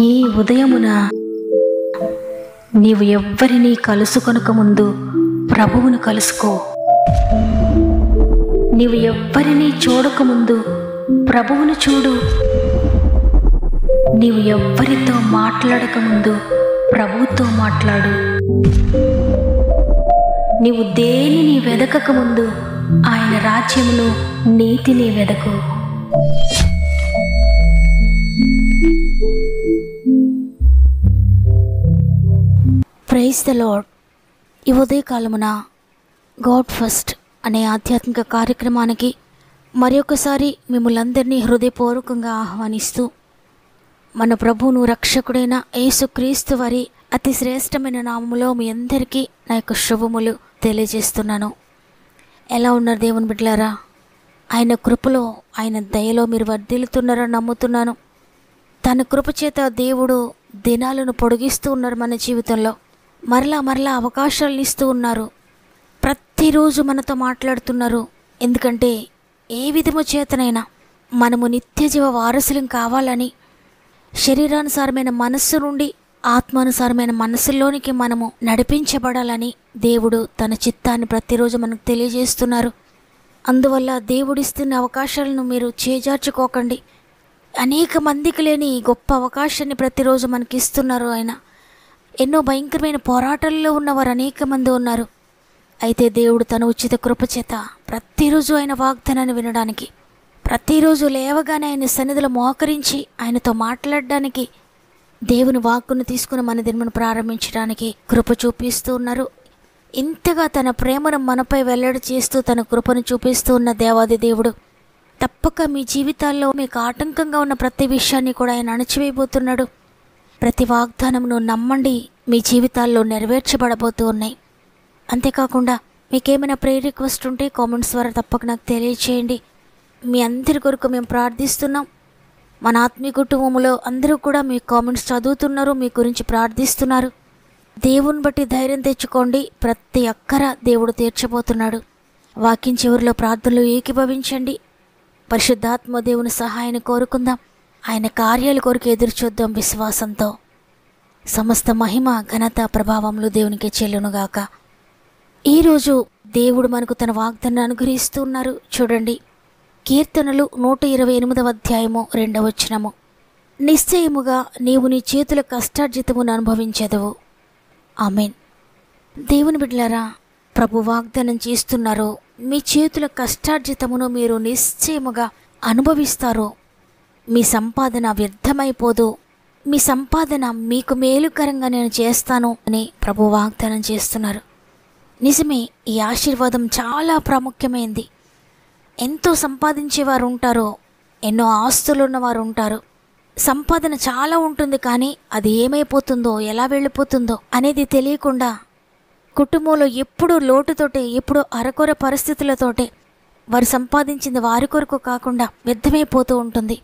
ఈ ఉదయమున నీవు ఎవ్వరినీ కలుసుకొనక ముందు ప్రభువును కలుసుకో. నీవు ఎవ్వరినీ చూడకముందు ప్రభువును చూడు. నీవు ఎవ్వరితో మాట్లాడకముందు ప్రభువుతో మాట్లాడు. నీవు దేనిని వెదకకముందు ఆయన రాజ్యమును నీతిని వెదకు. Praise the lord. ఈ ఉదయకాలమున గాడ్ ఫస్ట్ అనే ఆధ్యాత్మిక కార్యక్రమానికి మరొకసారి మిమ్మల్ందరినీ హృదయపూర్వకంగా ఆహ్వానిస్తూ మన ప్రభువును రక్షకుడైన యేసుక్రీస్తు వారి అతి శ్రేష్టమైన నామములో మీ అందరికీ నా యొక్క శుభములు తెలియజేస్తున్నాను. ఎలా ఉన్నారు దేవుని బిడ్డలారా? ఆయన కృపలో, ఆయన దయలో మీరు వర్ధిల్లుతున్నారని నమ్ముతున్నాను. తన కృపచేత దేవుడు దినాలను పొడిగిస్తూ ఉన్నారు. మన జీవితంలో మరలా అవకాశాలను ఇస్తూ ఉన్నారు. ప్రతిరోజు మనతో మాట్లాడుతున్నారు. ఎందుకంటే ఏ విధము చేతనైనా మనము నిత్యజీవ వారసులం కావాలని, శరీరానుసారమైన మనస్సు నుండి ఆత్మానుసారమైన మనస్సులోనికి మనము నడిపించబడాలని దేవుడు తన చిత్తాన్ని ప్రతిరోజు మనకు తెలియజేస్తున్నారు. అందువల్ల దేవుడిస్తున్న అవకాశాలను మీరు చేజార్చుకోకండి. అనేక మందికి లేని గొప్ప అవకాశాన్ని ప్రతిరోజు మనకి ఇస్తున్నారు ఆయన. ఎన్నో భయంకరమైన పోరాటాల్లో ఉన్నవారు అనేక మంది ఉన్నారు. అయితే దేవుడు తన ఉచిత కృపచేత ప్రతిరోజు ఆయన వాగ్దానాన్ని వినడానికి, ప్రతిరోజు లేవగానే ఆయన సన్నిధిలో మోకరించి ఆయనతో మాట్లాడడానికి, దేవుని వాక్కును తీసుకుని మన దినమును ప్రారంభించడానికి కృప చూపిస్తూ ఉన్నారు. ఇంతగా తన ప్రేమను మనపై వెల్లడి చేస్తూ తన కృపను చూపిస్తూ ఉన్న దేవాది దేవుడు తప్పక మీ జీవితాల్లో మీకు ఆటంకంగా ఉన్న ప్రతి విషయాన్ని కూడా ఆయన అణచివేయబోతున్నాడు. ప్రతి వాగ్దానమును నమ్మండి, మీ జీవితాల్లో నెరవేర్చబడబోతూ ఉన్నాయి. అంతేకాకుండా మీకేమైనా ప్రేయర్ రిక్వెస్ట్ ఉంటే కామెంట్స్ ద్వారా తప్పక నాకు తెలియచేయండి. మీ అందరి కొరకు మేము ప్రార్థిస్తున్నాం. మన ఆత్మీయ కుటుంబంలో అందరూ కూడా మీ కామెంట్స్ చదువుతున్నారు, మీ గురించి ప్రార్థిస్తున్నారు. దేవుని బట్టి ధైర్యం తెచ్చుకోండి. ప్రతి అక్కర దేవుడు తీర్చబోతున్నాడు. వాక్యం చివరిలో ప్రార్థనలు ఏకీభవించండి. పరిశుద్ధాత్మ దేవుని సహాయాన్ని కోరుకుందాం. ఆయన కార్యాల కొరకు ఎదురు చూద్దాం విశ్వాసంతో. సమస్త మహిమ, ఘనత, ప్రభావములు దేవునికి చెల్లునుగాక. ఈరోజు దేవుడు మనకు తన వాగ్దానాన్ని అనుగ్రహిస్తూ ఉన్నారు. చూడండి, కీర్తనలు 128వ అధ్యాయము 2వ వచనము. నిశ్చయముగా నీవు నీ చేతుల కష్టార్జితమును అనుభవించెదవు. ఆమేన్. దేవుని బిడ్డలారా, ప్రభు వాగ్దానం చేస్తున్నారు. మీ చేతుల కష్టార్జితమును మీరు నిశ్చయముగా అనుభవిస్తారు. మీ సంపాదన వ్యర్థమైపోదు. మీ సంపాదన మీకు మేలుకరంగా నేను చేస్తాను అని ప్రభు వాగ్దానం చేస్తున్నారు. నిజమే, ఈ ఆశీర్వాదం చాలా ప్రాముఖ్యమైంది. ఎంతో సంపాదించేవారు ఉంటారు, ఎన్నో ఆస్తులు ఉన్నవారు ఉంటారు. సంపాదన చాలా ఉంటుంది, కానీ అది ఏమైపోతుందో, ఎలా వెళ్ళిపోతుందో అనేది తెలియకుండా కుటుంబంలో ఎప్పుడూ లోటుతోటే, ఎప్పుడూ అరకొర పరిస్థితులతోటే వారు సంపాదించింది వారి కొరకు కాకుండా వ్యర్థమైపోతూ ఉంటుంది.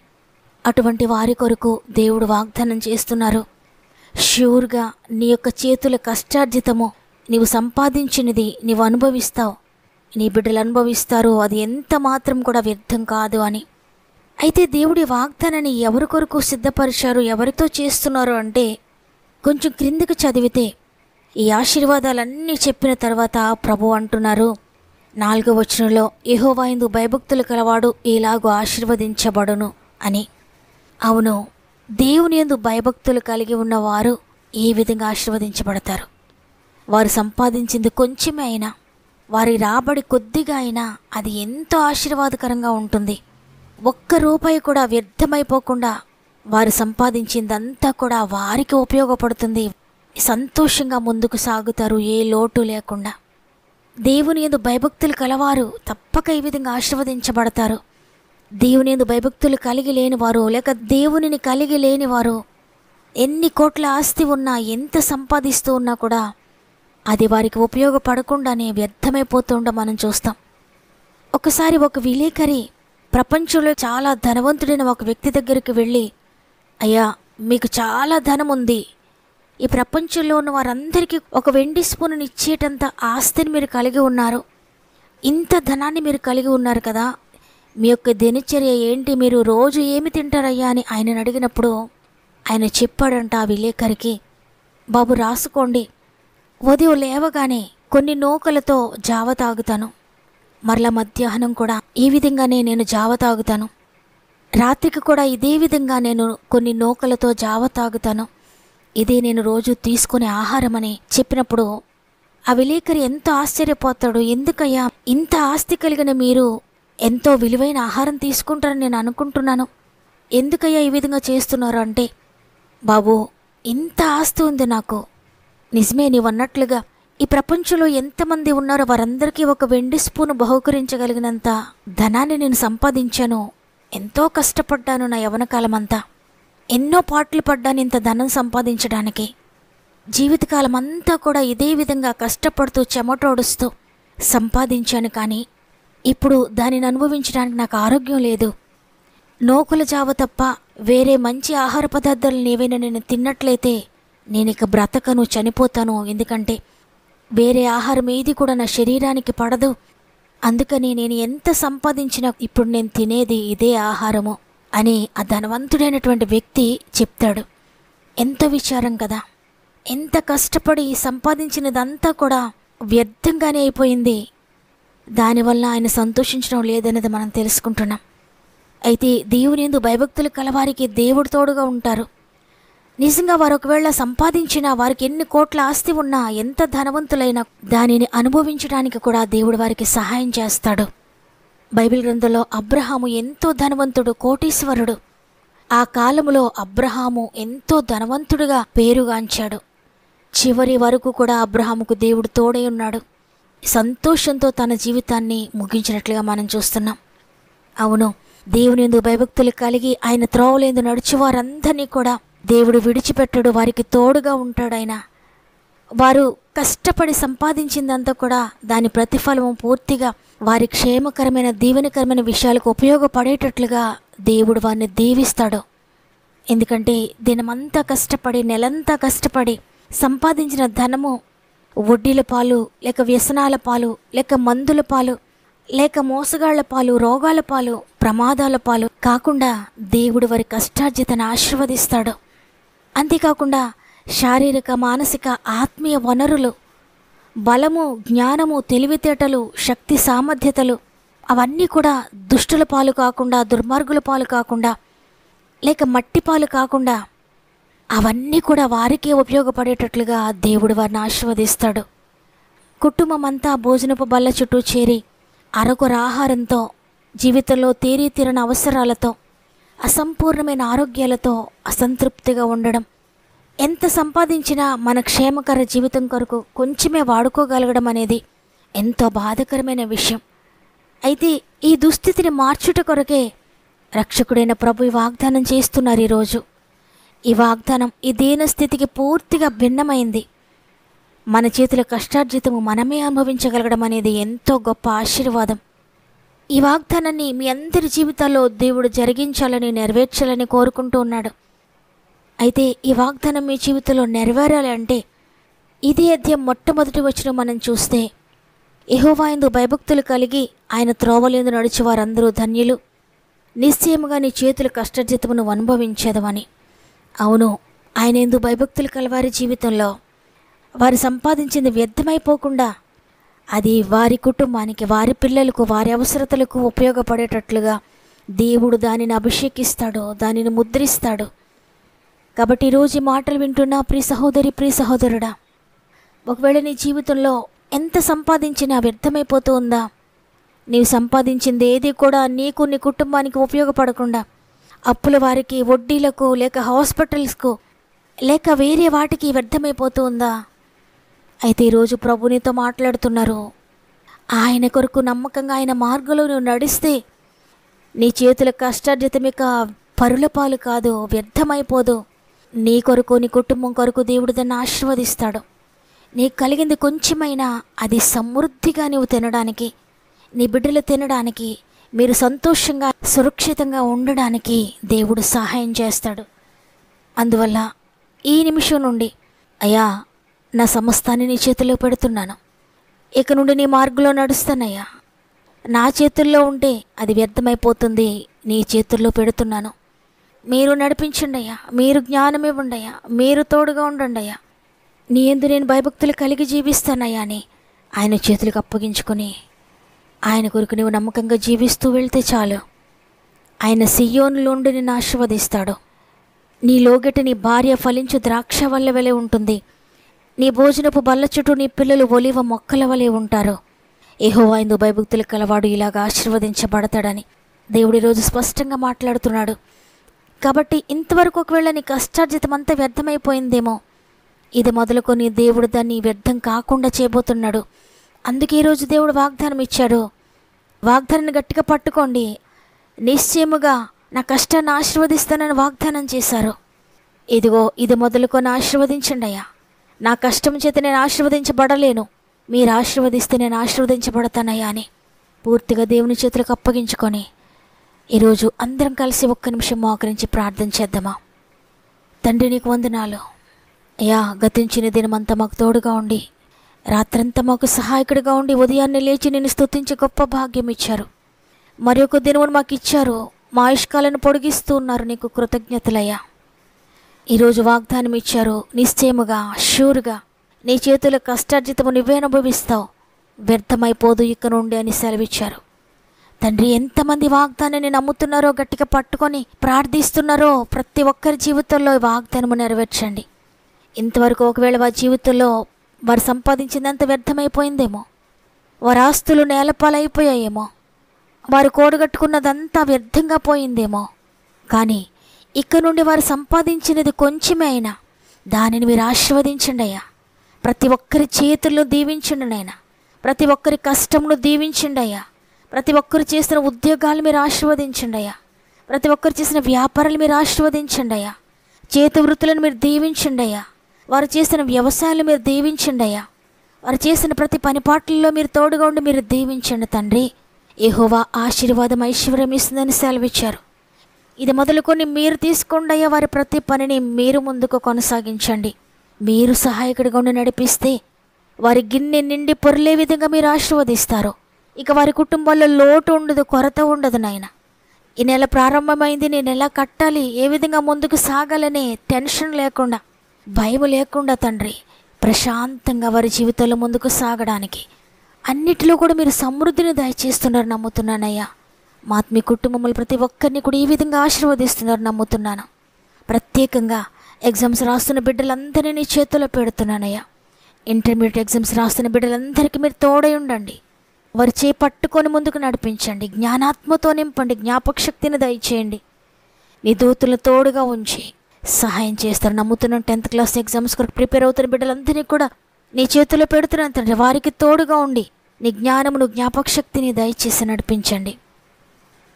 అటువంటి వారి కొరకు దేవుడు వాగ్దానం చేస్తున్నారు. ష్యూర్గా నీ యొక్క చేతుల కష్టార్జితము, నీవు సంపాదించినది నీవు అనుభవిస్తావు, నీ బిడ్డలు అనుభవిస్తారు. అది ఎంత మాత్రం కూడా వ్యర్థం కాదు అని. అయితే దేవుడి వాగ్దానాన్ని ఎవరి కొరకు సిద్ధపరిచారు, ఎవరితో చేస్తున్నారు అంటే, కొంచెం క్రిందికి చదివితే ఈ ఆశీర్వాదాలన్నీ చెప్పిన తర్వాత ప్రభు అంటున్నారు 4వ వచనంలో, యెహోవా యందు భయభక్తులు కలవాడు ఇలాగూ ఆశీర్వదించబడును అని. అవును, దేవుని యందు భయభక్తులు కలిగి ఉన్నవారు ఈ విధంగా ఆశీర్వదించబడతారు. వారు సంపాదించింది కొంచెమే అయినా, వారి రాబడి కొద్దిగా అయినా అది ఎంతో ఆశీర్వాదకరంగా ఉంటుంది. ఒక్క రూపాయి కూడా వ్యర్థమైపోకుండా వారు సంపాదించిందంతా కూడా వారికి ఉపయోగపడుతుంది. సంతోషంగా ముందుకు సాగుతారు, ఏ లోటు లేకుండా. దేవుని యందు భయభక్తులు కలవారు తప్పక ఈ విధంగా ఆశీర్వదించబడతారు. దేవుని యందు భయభక్తులు కలిగి లేనివారు, లేక దేవునిని కలిగి లేనివారు ఎన్ని కోట్ల ఆస్తి ఉన్నా, ఎంత సంపాదిస్తూ ఉన్నా కూడా అది వారికి ఉపయోగపడకుండానే వ్యర్థమైపోతుండ మనం చూస్తాం. ఒకసారి ఒక విలేకరి ప్రపంచంలో చాలా ధనవంతుడైన ఒక వ్యక్తి దగ్గరికి వెళ్ళి, అయ్యా, మీకు చాలా ధనం ఉంది, ఈ ప్రపంచంలో ఉన్న వారందరికీ ఒక వెండి స్పూను ఇచ్చేటంత ఆస్తిని మీరు కలిగి ఉన్నారు, ఇంత ధనాన్ని మీరు కలిగి ఉన్నారు కదా, మీ యొక్క దినచర్య ఏంటి, మీరు రోజు ఏమి తింటారయ్యా అని ఆయనను అడిగినప్పుడు ఆయన చెప్పాడంట ఆ విలేకరికి, బాబు రాసుకోండి, ఉదయం లేవగానే కొన్ని నూకలతో జావ తాగుతాను, మరలా మధ్యాహ్నం కూడా ఈ విధంగానే నేను జావ తాగుతాను, రాత్రికి కూడా ఇదే విధంగా నేను కొన్ని నూకలతో జావ తాగుతాను, ఇదే నేను రోజు తీసుకునే ఆహారం అని చెప్పినప్పుడు ఆ విలేకరి ఎంతో ఆశ్చర్యపోతాడు. ఎందుకయ్యా ఇంత ఆస్తి కలిగిన మీరు ఎంతో విలువైన ఆహారం తీసుకుంటారని నేను అనుకుంటున్నాను, ఎందుకయ్యా ఈ విధంగా చేస్తున్నారు అంటే, బాబు ఇంత ఆస్తి ఉంది నాకు, నిజమే నీవన్నట్లుగా ఈ ప్రపంచంలో ఎంతమంది ఉన్నారో వారందరికీ ఒక వెండి స్పూను బహుకరించగలిగినంత ధనాన్ని నేను సంపాదించాను, ఎంతో కష్టపడ్డాను, నా యవ్వనకాలం అంతా ఎన్నో పాటలు పడ్డాను ఇంత ధనం సంపాదించడానికి, జీవితకాలం అంతా కూడా ఇదే విధంగా కష్టపడుతూ చెమటోడుస్తూ సంపాదించాను, కానీ ఇప్పుడు దానిని అనుభవించడానికి నాకు ఆరోగ్యం లేదు, నూకల జావ తప్ప వేరే మంచి ఆహార పదార్థాలను ఏవైనా నేను తిన్నట్లయితే నేను ఇక బ్రతకను, చనిపోతాను, ఎందుకంటే వేరే ఆహారం ఏది కూడా నా శరీరానికి పడదు, అందుకని నేను ఎంత సంపాదించినా ఇప్పుడు నేను తినేది ఇదే ఆహారము అని ఆ ధనవంతుడైనటువంటి వ్యక్తి చెప్తాడు. ఎంతో విచారం కదా, ఎంత కష్టపడి సంపాదించినదంతా కూడా వ్యర్థంగానే అయిపోయింది, దానివల్ల ఆయన సంతోషించడం లేదనేది మనం తెలుసుకుంటున్నాం. అయితే దేవునియందు భయభక్తులు కలవారికి దేవుడు తోడుగా ఉంటారు. నిజంగా వారు ఒకవేళ సంపాదించినా, వారికి ఎన్ని కోట్ల ఆస్తి ఉన్నా, ఎంత ధనవంతులైనా దానిని అనుభవించడానికి కూడా దేవుడు వారికి సహాయం చేస్తాడు. బైబిల్ గ్రంథంలో అబ్రహాము ఎంతో ధనవంతుడు, కోటీశ్వరుడు. ఆ కాలములో అబ్రహాము ఎంతో ధనవంతుడిగా పేరుగాంచాడు. చివరి వరకు కూడా అబ్రహాముకు దేవుడు తోడై ఉన్నాడు. సంతోషంతో తన జీవితాన్ని ముగించినట్లుగా మనం చూస్తున్నాం. అవును, దేవునియందు భయభక్తులు కలిగి ఆయన త్రోవలేందు నడిచి వారందరినీ కూడా దేవుడు విడిచిపెట్టడు, వారికి తోడుగా ఉంటాడు. ఆయన వారు కష్టపడి సంపాదించిందంతా కూడా దాని ప్రతిఫలము పూర్తిగా వారి క్షేమకరమైన దీవెనకరమైన విషయాలకు ఉపయోగపడేటట్లుగా దేవుడు వారిని దీవిస్తాడు. ఎందుకంటే దినమంతా కష్టపడి, నెలంతా కష్టపడి సంపాదించిన ధనము వడ్డీల పాలు, లేక వ్యసనాల పాలు, లేక మందుల పాలు, లేక మోసగాళ్ల పాలు, రోగాల పాలు, ప్రమాదాల పాలు కాకుండా దేవుడు వారి కష్టార్జితను ఆశీర్వదిస్తాడు. అంతేకాకుండా శారీరక, మానసిక, ఆత్మీయ వనరులు, బలము, జ్ఞానము, తెలివితేటలు, శక్తి సామర్థ్యతలు అవన్నీ కూడా దుష్టుల పాలు కాకుండా, దుర్మార్గుల పాలు కాకుండా, లేక మట్టి పాలు కాకుండా అవన్నీ కూడా వారికే ఉపయోగపడేటట్లుగా దేవుడు వారిని ఆశీర్వదిస్తాడు. కుటుంబం అంతా భోజనపు బల్ల చుట్టూ చేరి అరకొర ఆహారంతో, జీవితంలో తీరని అవసరాలతో, అసంపూర్ణమైన ఆరోగ్యాలతో అసంతృప్తిగా ఉండడం, ఎంత సంపాదించినా మన క్షేమకర జీవితం కొరకు కొంచెమే వాడుకోగలగడం అనేది ఎంతో బాధాకరమైన విషయం. అయితే ఈ దుస్థితిని మార్చుట కొరకే రక్షకుడైన ప్రభు ఈ వాగ్దానం చేస్తున్నారు. ఈరోజు ఈ వాగ్దానం ఈ దీన స్థితికి పూర్తిగా భిన్నమైంది. మన చేతుల కష్టార్జితము మనమే అనుభవించగలగడం అనేది ఎంతో గొప్ప ఆశీర్వాదం. ఈ వాగ్దానాన్ని మీ అందరి జీవితాల్లో దేవుడు జరిగించాలని, నెరవేర్చాలని కోరుకుంటూ ఉన్నాడు. అయితే ఈ వాగ్దానం మీ జీవితంలో నెరవేరాలి అంటే ఇదే అధ్యాయం మొట్టమొదటి వచనం మనం చూస్తే, యెహోవా యందు భయభక్తులు కలిగి ఆయన త్రోవలందు నడిచి వారందరూ ధన్యులు, నిశ్చయముగా నీ చేతుల కష్టజితమును అనుభవించేదవని. అవును, ఆయన యందు భయభక్తులు కలవారి జీవితంలో వారు సంపాదించింది వ్యర్థమైపోకుండా అది వారి కుటుంబానికి, వారి పిల్లలకు, వారి అవసరతలకు ఉపయోగపడేటట్లుగా దేవుడు దానిని అభిషేకిస్తాడు, దానిని ముద్రిస్తాడు. కాబట్టి ఈరోజు ఈ మాటలు వింటున్నా ప్రియ సహోదరి, ప్రియ సహోదరుడా, ఒకవేళ నీ జీవితంలో ఎంత సంపాదించినా వ్యర్థమైపోతూ ఉందా? నీవు సంపాదించింది ఏది కూడా నీకు, నీ కుటుంబానికి ఉపయోగపడకుండా అప్పుల వారికి, వడ్డీలకు, లేక హాస్పిటల్స్కు, లేక వేరే వాటికి వ్యర్థమైపోతూ ఉందా? అయితే ఈరోజు ప్రభు నీతో మాట్లాడుతున్నారు. ఆయన కొరకు నమ్మకంగా ఆయన మార్గంలో నువ్వు నడిస్తే నీ చేతుల కష్టార్జితం ఇక పరుల పాలు కాదు, వ్యర్థమైపోదు. నీ కొరకు, నీ కుటుంబం కొరకు దేవుడు దాన్ని ఆశీర్వదిస్తాడు. నీకు కలిగింది కొంచెమైనా అది సమృద్ధిగా నువ్వు తినడానికి, నీ బిడ్డలు తినడానికి, మీరు సంతోషంగా సురక్షితంగా ఉండడానికి దేవుడు సహాయం చేస్తాడు. అందువల్ల ఈ నిమిషం నుండి, అయ్యా నా సమస్తాన్ని నీ చేతిలో పెడుతున్నాను, ఇక నుండి నీ మార్గంలో నడుస్తానయ్యా, నా చేతుల్లో ఉంటే అది వ్యర్థమైపోతుంది, నీ చేతుల్లో పెడుతున్నాను, మీరు నడిపించండి అయ్యా, మీరు జ్ఞానం ఇవ్వండి అయ్యా, మీరు తోడుగా ఉండండి అయ్యా, నీ యందు నేను భయభక్తులు కలిగి జీవిస్తానయ్యా అని ఆయన చేతులకు అప్పగించుకొని ఆయన కొరకు నువ్వు నమ్మకంగా జీవిస్తూ వెళ్తే చాలు. ఆయన సియోనులో ఉండి నిన్ను ఆశీర్వదిస్తాడు. నీ లోగట నీ భార్య ఫలించు ద్రాక్ష వల్ల వలె ఉంటుంది. నీ భోజనపు బల్ల చుట్టూ నీ పిల్లలు ఒలివ మొక్కల వలె ఉంటారు. యెహోవా యందు భయభక్తులు కలవాడు ఇలాగా ఆశీర్వదించబడతాడని దేవుడు ఈరోజు స్పష్టంగా మాట్లాడుతున్నాడు. కాబట్టి ఇంతవరకు ఒకవేళ నీ కష్టార్జితం అంతా వ్యర్థమైపోయిందేమో, ఇది మొదలుకొని దేవుడు దాన్ని వ్యర్థం కాకుండా చేయబోతున్నాడు. అందుకే ఈరోజు దేవుడు వాగ్దానం ఇచ్చాడు. వాగ్దానాన్ని గట్టిగా పట్టుకోండి. నిశ్చయముగా నా కష్టాన్ని ఆశీర్వదిస్తానని వాగ్దానం చేశారు. ఇదిగో ఇది మొదలుకొని ఆశీర్వదించండి అయ్యా. నా కష్టం చేత నేను ఆశీర్వదించబడలేను, మీరు ఆశీర్వదిస్తే నేను ఆశీర్వదించబడతానయ్యా అని పూర్తిగా దేవుని చేతులకు అప్పగించుకొని ఈరోజు అందరం కలిసి ఒక్క నిమిషం మోకరించి ప్రార్థన చేద్దామా? తండ్రి, నీకు వందనాలు అయ్యా. గతించిన దినమంతా మాకు తోడుగా ఉండి, రాత్రంతా మాకు సహాయకుడిగా ఉండి, ఉదయాన్నే లేచి నేను స్తుతించి గొప్ప భాగ్యం ఇచ్చారు. మరి ఒక దినమును మాకు ఇచ్చారు. మా ఆయుష్కాలను పొడిగిస్తూ ఉన్నారు. నీకు కృతజ్ఞతలయ్యా. ఈరోజు వాగ్దానం ఇచ్చారు. నిశ్చయముగా షూర్గా నీ చేతుల కష్టార్జితము నువ్వే అనుభవిస్తావు, వ్యర్థమైపోదు ఇక నుండి అని సెలవిచ్చారు. తండ్రి, ఎంతమంది వాగ్దానాన్ని నమ్ముతున్నారో, గట్టిగా పట్టుకొని ప్రార్థిస్తున్నారో ప్రతి ఒక్కరి జీవితంలో వాగ్దానము నెరవేర్చండి. ఇంతవరకు ఒకవేళ వారి జీవితంలో వారు సంపాదించిందంత వ్యర్థమైపోయిందేమో, వారి ఆస్తులు నేలపాలైపోయాయేమో, వారు కూడగట్టుకున్నదంతా వ్యర్థంగా పోయిందేమో, కానీ ఇక నుండి వారు సంపాదించినది కొంచెమే అయినా దానిని మీరు ఆశీర్వదించండి అయ్యా. ప్రతి ఒక్కరి చేతుల్లో దీవించండి నాయనా. ప్రతి ఒక్కరి కష్టమును దీవించండి అయ్యా. ప్రతి ఒక్కరు చేసిన ఉద్యోగాలు మీరు ఆశీర్వదించండి అయ్యా. ప్రతి ఒక్కరు చేసిన వ్యాపారాలు మీరు ఆశీర్వదించండి అయ్యా. చేతి వృత్తులను మీరు దీవించండి అయ్యా. వారు చేసిన వ్యవసాయాలు మీరు దీవించండి అయ్యా. వారు చేసిన ప్రతి పనిపాట్లలో మీరు తోడుగా ఉండి మీరు దీవించండి తండ్రి. యెహోవా ఆశీర్వాదం ఐశ్వర్యం ఇస్తుందని సెలవిచ్చారు. ఇది మొదలుకొని మీరు తీసుకోండి అయ్యా. వారి ప్రతి పనిని మీరు ముందుకు కొనసాగించండి. మీరు సహాయకుడిగా ఉండి నడిపిస్తే వారి గిన్నె నిండి పొర్లే విధంగా మీరు ఆశీర్వదిస్తారు. ఇక వారి కుటుంబాల్లో లోటు ఉండదు, కొరత ఉండదు నాయన. ఈ నెల ప్రారంభమైంది, నేను ఎలా కట్టాలి, ఏ విధంగా ముందుకు సాగాలనే టెన్షన్ లేకుండా, భయం లేకుండా తండ్రి ప్రశాంతంగా వారి జీవితంలో ముందుకు సాగడానికి అన్నిటిలో కూడా మీరు సమృద్ధిని దయచేస్తున్నారు నమ్ముతున్నానయ్యా. మా ఆత్మీయ కుటుంబములు ప్రతి ఒక్కరిని కూడా ఈ విధంగా ఆశీర్వదిస్తున్నారు నమ్ముతున్నాను. ప్రత్యేకంగా ఎగ్జామ్స్ రాస్తున్న బిడ్డలందరినీ నీ చేతుల్లో పెడుతున్నానయ్యా. ఇంటర్మీడియట్ ఎగ్జామ్స్ రాస్తున్న బిడ్డలందరికీ మీరు తోడై ఉండండి. వారి చేపట్టుకొని ముందుకు నడిపించండి. జ్ఞానాత్మతో నింపండి. జ్ఞాపక శక్తిని దయచేయండి. నీ దూతులను తోడుగా ఉంచి సహాయం చేస్తారు నమ్ముతున్నాను. 10th క్లాస్ ఎగ్జామ్స్ కొరకు ప్రిపేర్ అవుతున్న బిడ్డలందరినీ కూడా నీ చేతుల్లో పెడుతున్నాను తండ్రి. వారికి తోడుగా ఉండి నీ జ్ఞానమును జ్ఞాపక శక్తిని దయచేసి నడిపించండి.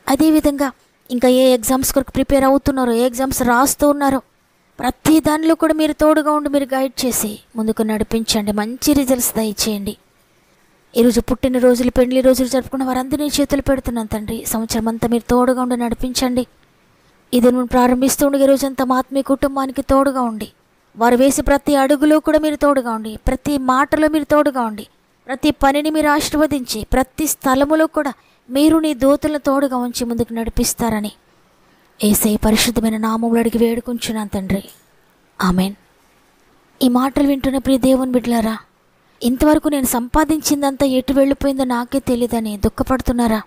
అదేవిధంగా ఇంకా ఏ ఎగ్జామ్స్ కొరకు ప్రిపేర్ అవుతున్నారో, ఏ ఎగ్జామ్స్ రాస్తూ ఉన్నారో ప్రతి దానిలో కూడా మీరు తోడుగా ఉండి మీరు గైడ్ చేసి ముందుకు నడిపించండి. మంచి రిజల్ట్స్ దయచేయండి. ఈరోజు పుట్టినరోజులు, పెళ్లి రోజులు జరుపుకున్న వారందరినీ చేతులు పెడుతున్నాను తండ్రి. సంవత్సరం అంతా మీరు తోడుగా ఉండి నడిపించండి. ఇది నువ్వు ప్రారంభిస్తూ ఉండి ఈ రోజంతా మా ఆత్మీయ కుటుంబానికి తోడుగా ఉండి, వారు వేసే ప్రతి అడుగులో కూడా మీరు తోడుగా ఉండి, ప్రతి మాటలో మీరు తోడుగా ఉండి, ప్రతి పనిని మీరు ఆశీర్వదించి, ప్రతి స్థలములో కూడా మీరు నీ దూతలను తోడుగా ఉంచి ముందుకు నడిపిస్తారని యేసయ్య పరిశుద్ధమైన నామములో అడిగి వేడుకుంటున్నాను తండ్రి. ఆమెన్. ఈ మాటలు వింటున్న ప్రియ దేవుని బిడ్డలారా, ఇంతవరకు నేను సంపాదించిందంతా ఎటు వెళ్ళిపోయిందో నాకే తెలియదని దుఃఖపడుతున్నారా?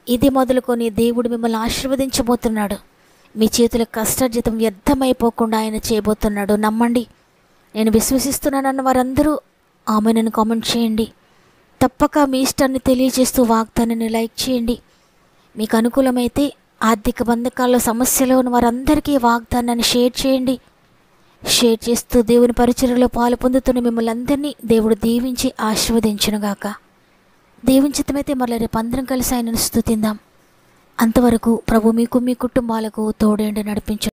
ఇది మొదలుకొని దేవుడు మిమ్మల్ని ఆశీర్వదించబోతున్నాడు. మీ చేతుల కష్టార్జితం వ్యర్థమైపోకుండా ఆయన చేయబోతున్నాడు. నమ్మండి. నేను విశ్వసిస్తున్నానన్న వారందరూ ఆమెను కామెంట్ చేయండి. తప్పక మీ ఇష్టాన్ని తెలియజేస్తూ వాగ్దానాన్ని లైక్ చేయండి. మీకు అనుకూలమైతే ఆర్థిక బంధకాల్లో సమస్యలో ఉన్న వారందరికీ వాగ్దానాన్ని షేర్ చేయండి. షేర్ చేస్తూ దేవుని పరిచర్యలో పాలు పొందుతున్న మిమ్మల్ని అందరినీ దేవుడు దీవించి ఆశీర్వదించునుగాక. దేవుని చిత్తమైతే మరల రేపు అందరం కలిసి ఆయనను స్తుతిందాం. అంతవరకు ప్రభు మీకు, మీ కుటుంబాలకు తోడేండి నడిపించు.